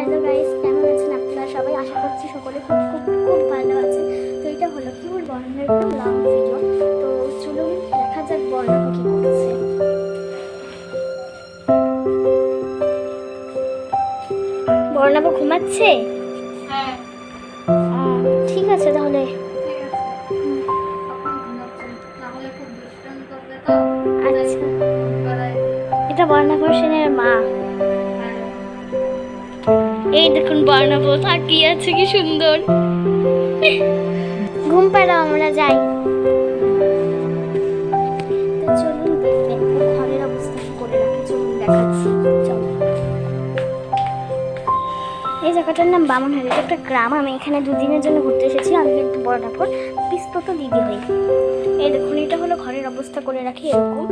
Hello guys, কেমন আছেন আপনারা সবাই? আশা করছি সকলে খুব খুব খুব ভালো আছেন। তো এটা হলো কিউর বর্ণের একটু লং ভিডিও। তো চলুন দেখা যাক বর্ণ কি করছে। বর্ণাব ঘুমাচ্ছে? হ্যাঁ, ঠিক আছে তাহলে। ঠিক আছে। এখন ঘুমাচ্ছেন, না হলে খুব দুষ্টামি করবে তো। আচ্ছা, গলায় এটা বর্ণাভ সেনের মা। হ্যাঁ, এই দেখুন বর্ণাভ তাকিয়ে আছে, কি সুন্দর। ঘুম পাড়াও, আমরা যাই। তো চলুন দেখে ওর ঘরের অবস্থা কি করে রাখে, চলুন দেখাচ্ছি। চলো, এই জায়গাটার নাম বামনহাট। এটা একটা গ্রাম। আমি এখানে দুদিনের জন্য ঘুরতে এসেছি। আমি কিন্তু বর্ণাভর পিস্তত দিদি হই। এই দেখুন, এটা হলো ঘরের অবস্থা করে রাখি এরকম।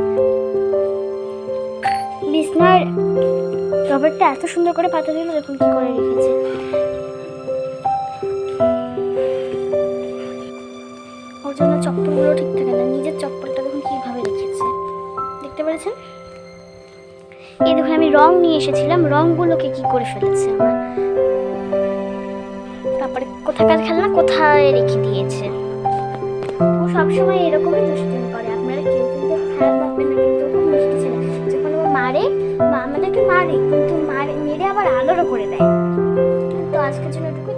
বিছনার কভারটা এত সুন্দর করে পাতা দিল, দেখুন কি করে রেখেছে। ওর জন্য চপ্পলগুলো ঠিক থাকে না, নিজের চপ্পলটা দেখুন কিভাবে রেখেছে, দেখতে পেরেছেন? এই দেখুন, আমি রং নিয়ে এসেছিলাম, রংগুলোকে কি করে ফেলেছে আমার। তারপরে কোথাকার খেলনা কোথায় রেখে দিয়েছে। ও সবসময় এরকমই দুষ্টুমি করে। আপনারা কেউ কিন্তু খারাপ ভাববেন না, কিন্তু ও খুব মিষ্টি ছেলে। যখন ও মারে বা আমাদেরকে মারে, কিন্তু মেরে আবার আদরও করে দেয়। তো আজকের জন্য এটুকু।